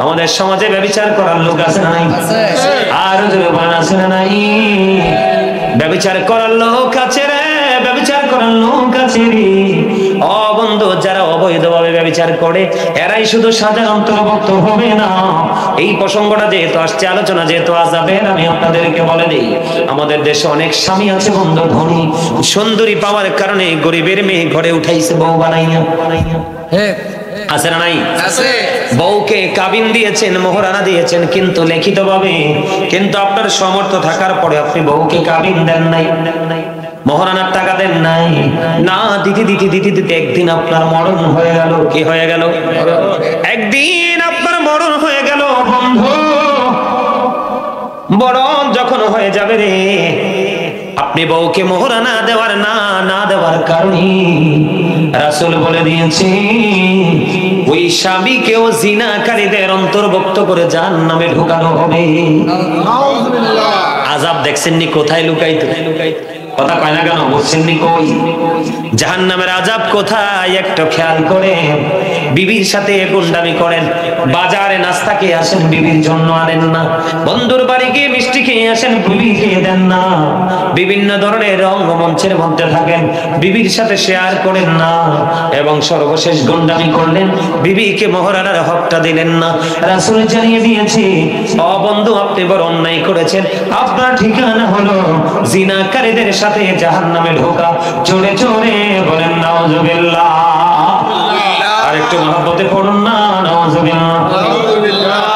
আমাদের সমাজে ব্যভিচার করার লোক আছে না নাই?
আছে।
আর যারা বান আছে না নাই? ব্যভিচার করার লোক আছে রে, ব্যভিচার করার লোক আছে রে। ও বন্ধু, যারা অবৈধভাবে ব্যভিচার করে এরাই শুধু সাজার অন্তর্ভুক্ত হবে না। এই প্রসঙ্গটা যেহেতু আসছে, আলোচনা যেহেতু আযাবের, আমি আপনাদেরকে বলে দিই, আমাদের দেশে অনেক স্বামী আছে বন্ধু, ধনী সুন্দরী পাওয়ার কারণে গরিবের মেয়ে ঘরে উঠাইছে বউ বানাইয়া। আছে না নাই?
আছে।
বউকে কাবিন দিয়েছেন, মোহরানা দিয়েছেন, কিন্তু লিখিত ভাবে, কিন্তু আপনার সামর্থ্য থাকার পরে আপনি বউকে কাবিন দেন নাই, মোহরানার টাকা দেন নাই, না দিতে দিতে দিতে দিতে একদিন আপনার মরণ হয়ে গেল। কি হয়ে গেল? একদিন আপনার মরণ হয়ে গেল বন্ধু। মরণ যখন হয়ে যাবে রে, আপনি বউকে মোহরানা দেওয়ার না দেওয়ার কারণে রাসূল বলে দিয়েছে ওই স্বামীকেও জিনাকারীদের অন্তর্ভুক্ত করে জাহান্নামে ঢোকানো হবে।
নাউযুবিল্লাহ।
আযাব দেখছেননি কোথায় লুকাইতো? কথা কয় না কেন? বুঝছেননি কই? জাহান্নামের আযাব কোথায় একটু খেয়াল করে। বিবির সাথে গুন্ডামি করেন, বাজারে নাস্তা খেয়ে আসেন, বিবির জন্য আনেন না, বন্ধুর বাড়ি গিয়ে মিষ্টি খেয়ে আসেন, বিবিকে দেন না, বিভিন্ন ধরনের রঙ্গমঞ্চের মধ্যে থাকেন, বিবির সাথে শেয়ার করেন না, এবং সর্বশেষ গুন্ডামি করলেন, বিবিকে মোহরানার হকটা দিলেন না। রাসূল জানিয়ে দিয়েছে, ও বন্ধু, আপনি বড় অন্যায় করেছেন, আপনার ঠিকানা হলো জিনাকারীদের সাথে জাহান্নামে ঢোকা। জোরে জোরে বলেন নাউযুবিল্লাহ। আরেকটু মহব্বতে পড়ুন না, নাউযুবিল্লাহ।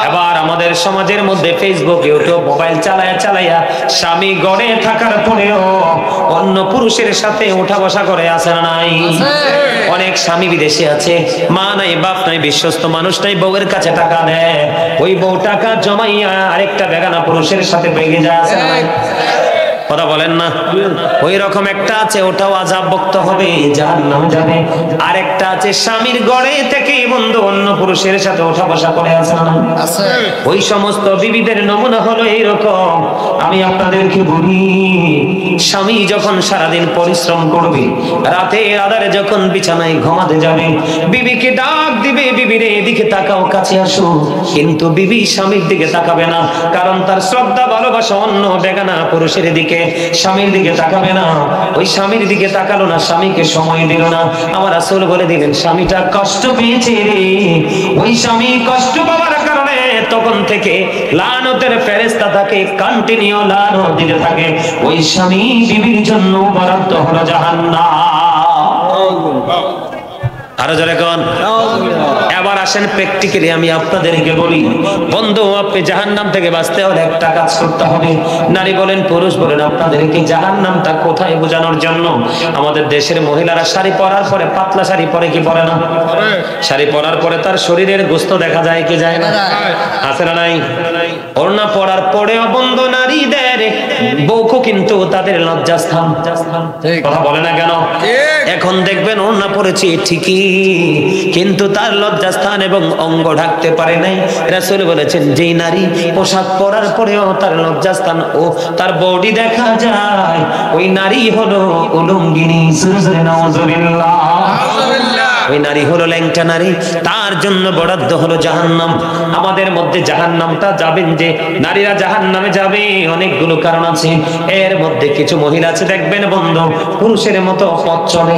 এবার আমাদের সমাজের মধ্যে ফেসবুক, ইউটিউব, মোবাইল চালায়া স্বামী গড়ে থাকার পরেও অন্য পুরুষের সাথে উঠা বসা করে, আছে না নাই? অনেক স্বামী বিদেশে আছে, মা নাই, বাপ নাই, বিশ্বস্ত মানুষ নাই, বউয়ের কাছে টাকা দেয়, ওই বউ টাকা জমাইয়া আরেকটা বেগানা পুরুষের সাথে বেগে যায়, আছে না নাই? কথা বলেন না? ওই রকম একটা আছে, ওটাও আযাব ভুক্ত হবে, জাহান্নামে যাবে। আরেকটা আছে স্বামীর গড়ে থেকে বন্ধু অন্য পুরুষের সাথে ওঠা বসা করে, আছে না?
আছে।
ওই সমস্ত বিবিদের নমুনা হলো এইরকম। আমি আপনাদেরকে বলি, স্বামী যখন সারাদিন পরিশ্রম করবে, রাতে আধারে যখন বিছানায় ঘুমাতে যাবে, বিবিকে ডাক দিবে, বিবিরে এদিকে তাকাও, কাছে আসো, কিন্তু বিবি স্বামীর দিকে তাকাবে না, কারণ তার শ্রদ্ধা ভালোবাসা অন্য বেগানা পুরুষের দিকে, স্বামীর দিকে তাকাবে না। ওই স্বামীর দিকে তাকালো না, স্বামীকে সময় দিল না। আমার রাসূল বলে দিলেন, স্বামীটা কষ্ট পেয়েছে রে। ওই স্বামী কষ্ট পাওয়ার কারণে তখন থেকে লানতের ফেরেশতা তাকে কন্টিনিউ লানত দিতে থাকে। ওই স্বামী বিবির জন্য বরাদ্দ হলো জাহান্নাম। আরো জোরে কোন। এবার আসেন প্র্যাকটিক্যালি আমি আপনাদেরকে বলি, বন্ধু আপনি জাহান্নাম থেকে বাঁচতে হলে একটা কাজ করতে হবে। নারী বলেন পুরুষ বলেন, আপনাদেরকে জাহান্নামটা কোথায় বোঝানোর জন্য আমাদের দেশের মহিলারা শাড়ি পরার পরে, পাতলা শাড়ি পরে কি পরে না? শাড়ি পরার পরে তার শরীরের গোস্ত দেখা যায় কি যায় না? আছে না নাই? ওড়না পরার পরেও বন্ধু নারীদের বউকে কিন্তু তাদের লজ্জাস্থান, কথা বলে না কেন? এখন দেখবেন ওড়না পরেছে ঠিকই, কিন্তু তার লজ্জাস্থান এবং অঙ্গ ঢাকতে পারে নাই। রাসূল বলেছেন যেই নারী পোশাক পরার পরেও তার লজ্জাস্থান ও তার বডি দেখা যায়, ওই নারী হলো উলঙ্গিনী। নাউযুবিল্লাহ। ওই নারী হলো ল্যাংটা নারী, তার জন্য বরাদ্দ হলো জাহান্নাম। আমাদের মধ্যে জাহান্নামটা যাবেন যে নারীরা জাহান্নামে যাবে, অনেকগুলো কারণ আছে। এর মধ্যে কিছু মহিলা আছে দেখবেন বন্ধু পুরুষের মতো পথ চলে।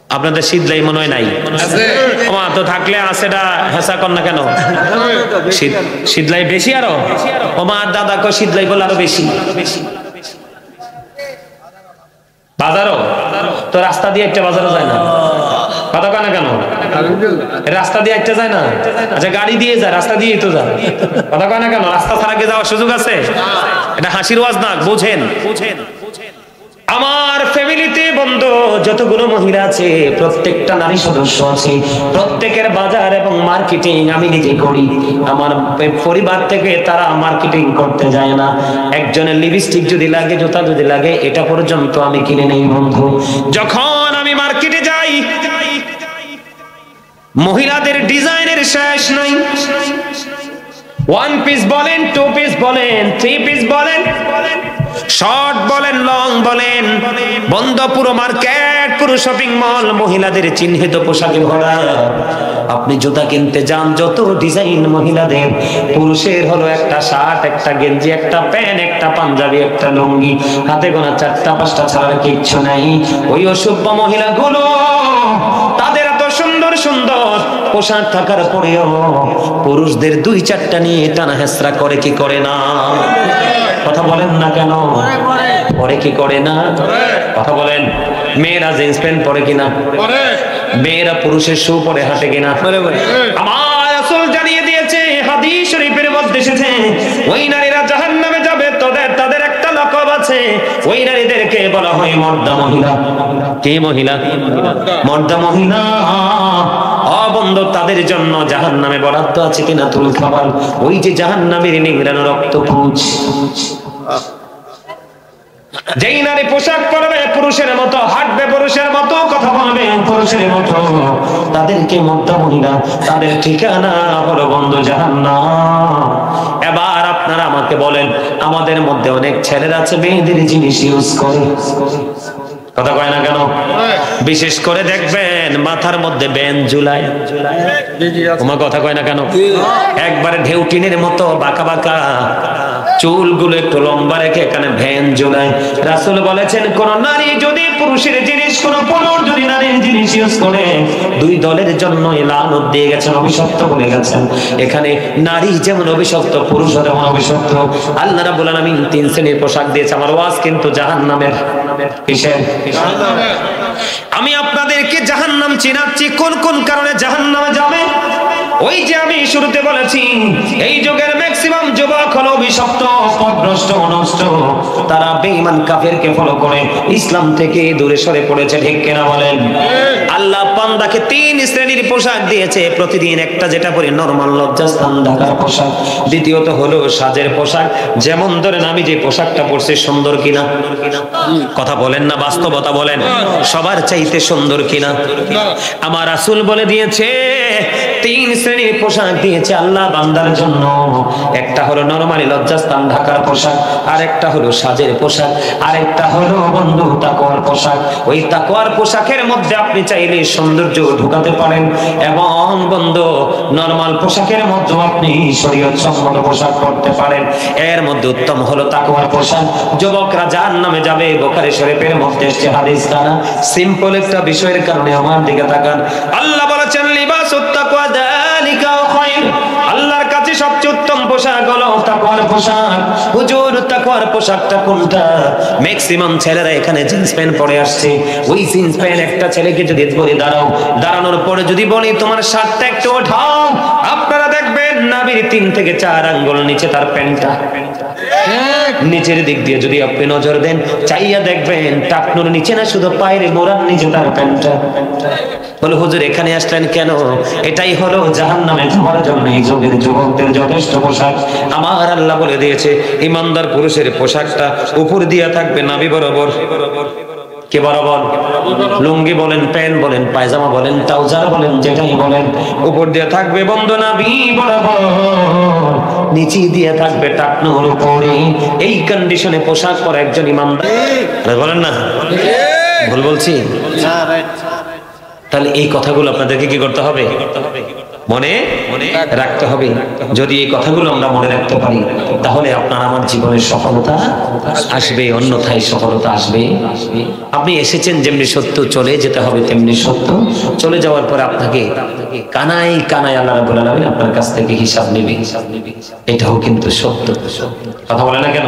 আপনাদের শীতলাই মনে হয় নাই? ওমা তো থাকলে আছেটা হেসা কর না কেন? শীতলাই বেশি আরো। ওমা দাদা কো শীতলাই বলে আরো বেশি। বাজারও তো রাস্তা দিয়ে একটা বাজারও যায় না, কথা কয় না কেন? রাস্তা দিয়ে একটা যায় না? আচ্ছা গাড়ি দিয়ে যায়, রাস্তা দিয়েই তো যায়, কথা কয় না কেন? রাস্তা ছাড়া কি যাওয়ার সুযোগ আছে? এটা হাসির ওয়াজ না, বোঝেন। আমার ফ্যামিলিতে বন্ধু যতগুলো মহিলা আছে, প্রত্যেকটা নারী সদস্য আছে, প্রত্যেকের বাজার এবং মার্কেটিং আমি নিজে করি। আমার পরিবার থেকে তারা মার্কেটিং করতে যায় না। একজনের লিপস্টিক যদি লাগে, জুতা যদি লাগে, এটা পর্যন্ত আমি কিনে নেই বন্ধু। যখন আমি মার্কেটে যাই, মহিলাদের ডিজাইনের শেষ নাই। ওয়ান পিস বলেন, টু পিস বলেন, থ্রি পিস বলেন, শর্ট বলেন, লং বলেন, বন্ধ পুরো মার্কেট, পুরো শপিং মল মহিলাদের চিহ্নিত পোশাকে ভরা। আপনি জুতা কিনতে যান, যত ডিজাইন মহিলাদের, পুরুষের হলো একটা শার্ট, একটা গেঞ্জি, একটা প্যান্ট, একটা পাঞ্জাবি, একটা লুঙ্গি, হাতে গোনা 4টা 5টা ছাড়া কিচ্ছু নাই। ওই অসভ্য মহিলাগুলো তাদের এত সুন্দর সুন্দর পোশাক থাকার পরেও পুরুষদের 2-4টা নিয়ে টানা হেসরা করে কি করে না? কথা বলেন না কেন? পরে কি করে না? কথা বলেন। মেয়েরা জিন্স প্যান্ট পরে কিনা? মেয়েরা পুরুষের শু পরে হাঁটে কিনা? আমার রাসূল জানিয়ে দিয়েছে, হাদিস শরীফের মধ্যে এসেছে, ওই নারীরা জাহান্নামে যাবে, তাদের একটা লকব আছে। ওই নারীদেরকে বলা হয় মর্দা মহিলা। কে মহিলা? মর্দা মহিলা। বন্ধু তাদের জন্য জাহান্নামে বরাদ্দ আছে কিনা তুল খাবার, ওই যে জাহান্নামের নিংড়ানো রক্তপুঞ্জ। যেই নারী পোশাক পরবে পুরুষের মতো, হাঁটবে পুরুষের মতো, কথা বলবে পুরুষের মতো, তাদেরকে মর্দা মহিলা, তাদের ঠিকানা হলো বন্ধু জাহান্নাম। এবার আপনারা আমাকে বলেন, আমাদের মধ্যে অনেক ছেলেরা আছে মেয়েদের জিনিস ইউজ করে, কথা কয় না কেন? বিশেষ করে দেখবেন মাথার মধ্যে ব্যান ঝুলায়, তোমার কথা কয় না কেন? একবারে ঢেউটিনের মতো বাঁকা বাঁকা চুলগুলো একটু লম্বা রেখে এখানে ভ্যান ঝুলায়। রাসূল বলেছেন, কোন নারী যদি পুরুষের জিনিস, কোন পুরুষ যদি নারীর জিনিস ইউজ করে, 2 দলের জন্য লানত দিয়ে গেছেন, অভিশপ্ত বলে গেছেন। এখানে নারী যেমন অভিশপ্ত, পুরুষ যেমন অভিশপ্ত। আল্লাহ রাব্বুল আলামিন 3 শ্রেণীর পোশাক দিয়েছে। আমার ওয়াজ কিন্তু জাহান্নামের। কিসের? আমি আপনাদেরকে জাহান্নাম চিনাচ্ছি, কোন কোন কারণে জাহান্নামে যাবে। ওই যে আমি শুরুতে বলেছি, এই যুগের ম্যাক্সিমাম যুবক হলো অভিশপ্ত, পথভ্রষ্ট, নষ্ট। তারা বেঈমান কাফেরকে ফলো করে ইসলাম থেকে দূরে সরে পড়েছে, ঠিক কিনা বলেন? আল্লাহ বান্দাকে 3 শ্রেণীর পোশাক দিয়েছে। প্রতিদিন একটা যেটা পরে নরমাল লজ্জাস্থান ঢাকার পোশাক, দ্বিতীয়ত হলো সাজের পোশাক। যেমন ধরেন আমি যে পোশাকটা পরছি সুন্দর কিনা? কথা বলেন না, বাস্তবতা বলেন, সবার চাইতে সুন্দর কিনা? আমার রাসূল বলে দিয়েছে 3 শ্রেণীর পোশাক দিয়েছে আল্লাহ বান্দার জন্য। একটা হলো নরমালি লজ্জাস্থান ঢাকার পোশাক, আর একটা হলো সাজের পোশাক, আর একটা হলো বন্ধু তাকওয়ার পোশাক। ওই তাকওয়ার পোশাকের মধ্যে আপনি চাইলে সৌন্দর্য ঢুকাতে পারেন, এবং বন্ধু নরমাল পোশাকের মধ্যে আপনি শরীয়ত সম্মত পোশাক পরতে পারেন। এর মধ্যে উত্তম হলো তাকওয়ার পোশাক। যুবকরা জাহান্নামে যাবে, বুখারী শরীফের মধ্যে এসেছে হাদিস খানা। সিম্পল একটা বিষয়ের কারণে আমার দিকে তাকান। আল্লাহ বলেছেন, লিবাসুত তাকওয়া যালিকা খায়র। আল্লাহর কাছে সবচেয়ে উত্তম পোশাক হলো তাকওয়ার পোশাক। হুজুর তাকওয়ার পোশাকটা কোনটা? ম্যাক্সিমাম ছেলেরা এখানে জিন্স প্যান্ট পরে আসছে। ওই জিন্স প্যান্ট একটা ছেলেকে যদি বলি দাঁড়াও, দাঁড়ানোর পরে যদি বলি তোমার শার্টটা একটু ওঠাও, আপনারা দেখবেন নাভির 3 থেকে 4 আঙ্গুল নিচে তার প্যান্টটা। নিচের দিক দিয়ে যদি আপনি নজর দেন, চাইয়া দেখবেন টাকনুর নিচে না, শুধু পায়ের মোড়ার নিচে তার প্যান্টটা। বলে হুজুর এখানে আসলেন কেন? এটাই হলো জাহান্নামে যাওয়ার জন্য এই যুগের যুবকদের যথেষ্ট পোশাক। আমার আল্লাহ বলে দিয়েছে ইমানদার পুরুষের পোশাকটা উপর দিয়া থাকবে নাভি বরাবর। কে বরাবর? লুঙ্গি বলেন, প্যান্ট বলেন, পায়জামা বলেন, ট্রাউজার বলেন, যেটাই বলেন, উপর দিয়ে থাকবে বন্ধ নাভি বরাবর, নিচে দিয়ে থাকবে টাকনুর উপরে। এই কন্ডিশনে পোশাক পরা একজন ইমানদার, বলেন না ভুল বলছি? তাহলে এই কথাগুলো আপনাদেরকে কি করতে হবে? মনে রাখতে হবে। যদি এই কথাগুলো আমরা মনে রাখতে পারি, তাহলে আপনার আমার জীবনের সফলতা আসবে, অন্যথায় সফলতা আসবে। আপনি এসেছেন যেমনি সত্য, চলে যেতে হবে তেমনি সত্য। চলে যাওয়ার পর আপনাকে কানাই কানাই আল্লাহ রাব্বুল আলামিন আপনার কাছ থেকে হিসাব নেবে। এটাও কিন্তু সত্য। কথা বলে না কেন?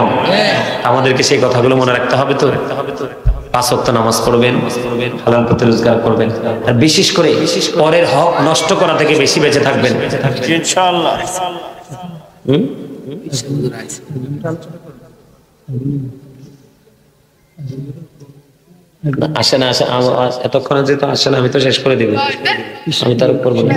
আমাদেরকে সেই কথাগুলো মনে রাখতে হবে তো। 5 ওয়াক্ত নামাজ পড়বেন, হালাল পথে রোজগার করবেন, আর বিশেষ করে পরের হক নষ্ট করা থেকে বেশি বেঁচে থাকবেন ইনশাআল্লাহ। আসে না, আসে এতক্ষণে যেহেতু আসে না, আমি তো শেষ করে দিব, আমি তার উপর বলবো।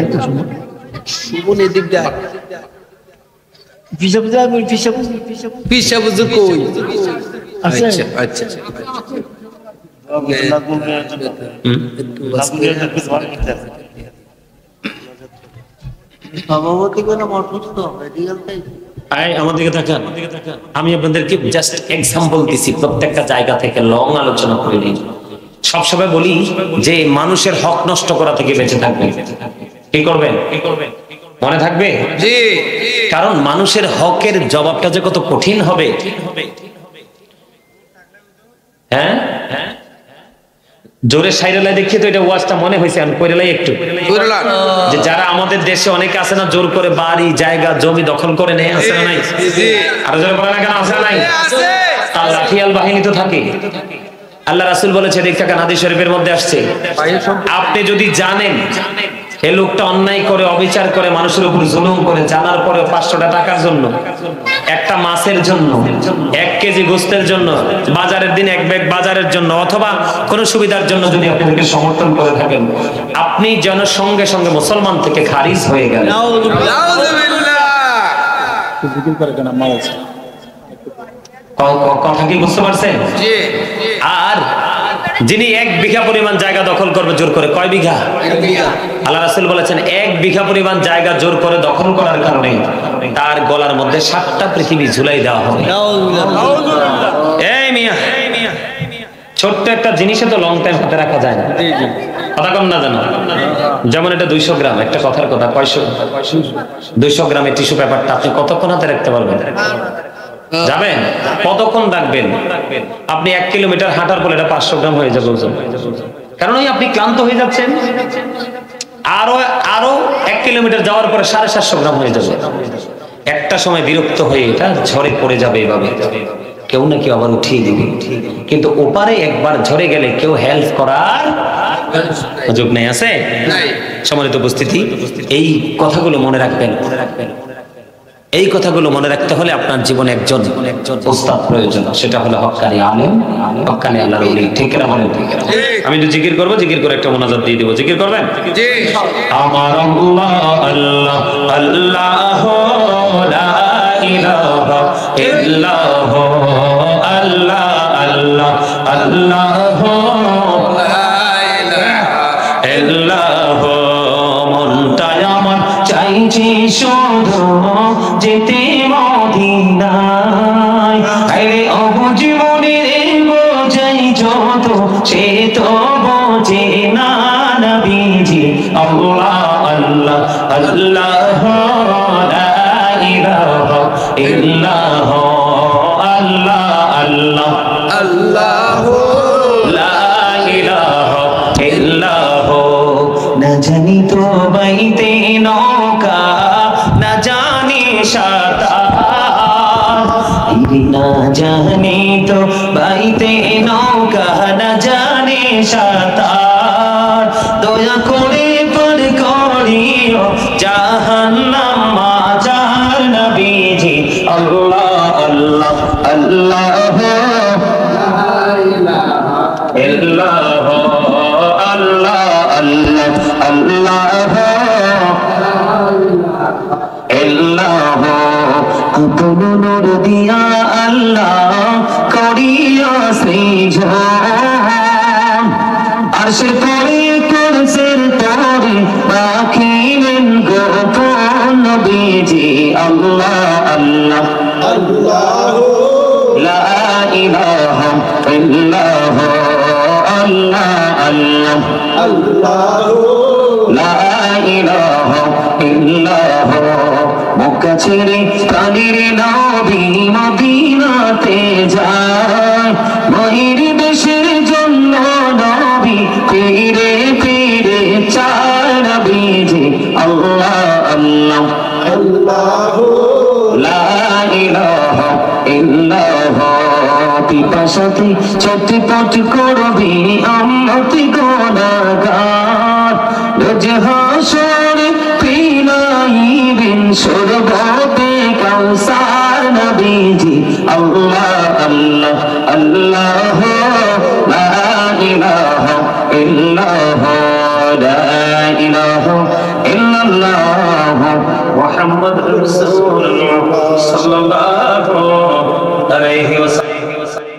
আমি আপনাদেরকে জাস্ট এক্সাম্পল দিছি, প্রত্যেকটা জায়গা থেকে লং আলোচনা করে নিই। সবসময় বলি যে মানুষের হক নষ্ট করা থেকে বেঁচে থাকবেন। কি করবেন? মনে থাকবে? কারণ মানুষের হকের জবাবটা যে কত কঠিন হবে। হ্যাঁ, জোরে সাইরেলাই দেখিয়ে তো এটা ওয়াজটা মনে হয়েছে। আমি কইরেলাই একটু যে যারা আমাদের দেশে অনেকে আছে না, জোর করে বাড়ি জায়গা জমি দখল করে নেয়, আছে না নাই? আরো জোরে বলে না কেন? আছে না নাই? তার লাঠিয়াল বাহিনী তো থাকে। আল্লাহ রাসূল বলেছে, দেখেন হাদিস শরীফের মধ্যে আসছে, আপনি যদি জানেন এই লোকটা অন্যায় করে, অবিচার করে, মানুষের উপর জুলুম করে, জানার পরে 500 টাকার জন্য, একটা মাছের জন্য, 1 কেজি গোস্তের জন্য, বাজারের দিন 1 ব্যাগ বাজারের জন্য, অথবা কোন সুবিধার জন্য যদি আপনাদেরকে সমর্থন করে থাকেন, আপনি যেন সঙ্গে সঙ্গে মুসলমান থেকে খারিজ হয়ে গেলেন। কথা কি বুঝতে পারছেন? আর যিনি 1 বিঘা পরিমাণ জায়গা দখল করবে জোর করে, কয় বিঘা? আল্লাহ রাসূল বলেছেন 1 বিঘা পরিমাণ জায়গা জোর করে দখল করার কারণে তার গলার মধ্যে 7টা পৃথিবী ঝুলাই দেওয়া হবে। এই মিয়া, ছোট্ট একটা জিনিসে তো লং টাইম হাতে রাখা যায় না। কথা কম না জানো? যেমন এটা 200 গ্রাম, একটা কথার কথা, 200 গ্রামের টিস্যু পেপারটা আপনি কতক্ষণ হাতে রাখতে পারবেন? যাবেন কতক্ষণ রাখবেন? আপনি 1 কিলোমিটার হাঁটার পর এটা 500 গ্রাম হয়ে যাবে ওজন। কারণ ওই আপনি ক্লান্ত হয়ে যাচ্ছেন। আরো 1 কিলোমিটার যাওয়ার পরে 750 গ্রাম হয়ে যাবে। একটা সময় বিরক্ত হয়ে এটা ঝরে পড়ে যাবে। এভাবে কেউ না কেউ আবার উঠিয়ে দিবে। কিন্তু ওপারে একবার ঝরে গেলে কেউ হেল্প করার সুযোগ নেই। আছে? সম্মানিত উপস্থিতি, এই কথাগুলো মনে রাখবেন। এই কথাগুলো মনে রাখতে হলে আপনার জীবনে একজন উস্তাদ প্রয়োজন, সেটা হলো হক্কানি আলেম, হক্কানি আল্লাহর ওলি। ঠিক না? বলেন ঠিক না? আমি একটু জিকির করবো, জিকির করে একটা মোনাজাত দিয়ে দেবো। জিকির করবেন? আমার আল্লাহ আল্লাহ আল্লাহ লা ইলাহা ইল্লাল্লাহ, আল্লাহ আল্লাহ আল্লাহ লা ইলাহা ইল্লাল্লাহ। মনটায় আমার চাইছি শুধু যেতে মদিনায়, আরে অবুঝ মনের বোঝাই যত সে তো বোঝে না নবীজি। আল্লাহ আল্লাহ আল্লাহ লা ইলাহা ইল্লাল্লাহ, আল্লাহ আল্লাহ আল্লাহ লা ইলাহা ইল্লাল্লাহ। না জানি তো বাইতে নৌকা, না জানি সাঁতার, বাইতে নৌকা না জানে সাঁতার, দয়া করে পার করিও জাহান্নাম মাঝার নবীজি। আল্লাহ আল্লাহ আল্লাহ ইল্লাল্লাহ আল্লাহ আল্লাহ আল্লাহ ইল্লাল্লাহ। আপন নূর দিয়া আল্লাহ করিয়া সৃজন, আরশের পরে কুরসির তরে রাখিলেন গোপন নবীজি। আল্লাহ আল্লাহ
আল্লাহ
লা ইলাহা ইল্লাল্লাহ আল্লাহ আল্লাহ
আল্লাহ
লা ইলাহা ইল্লাল্লাহ। মক্কা ছেড়ে প্রাণের নবী মদিনাতে যায়, মহির দেশের জন্য নবী ফিরে ফিরে চায় নবীজি। আল্লাহ আল্লাহ
আল্লাহ
লা ইলাহা ইল্লাল্লাহ। পিপাসাতে চটপট করবি উম্মতি গুনাহগার, রোজ হাসরে পিলাইবেন শরবতে কাউসার নবীজি। আল্লাহ আল্লাহ আল্লাহ লা ইলাহা ইল্লাল্লাহ লা ইলাহা ইল্লাল্লাহ মুহাম্মাদুর রাসূলুল্লাহ সাল্লাল্লাহু আলাইহি ওয়াসাল্লাম।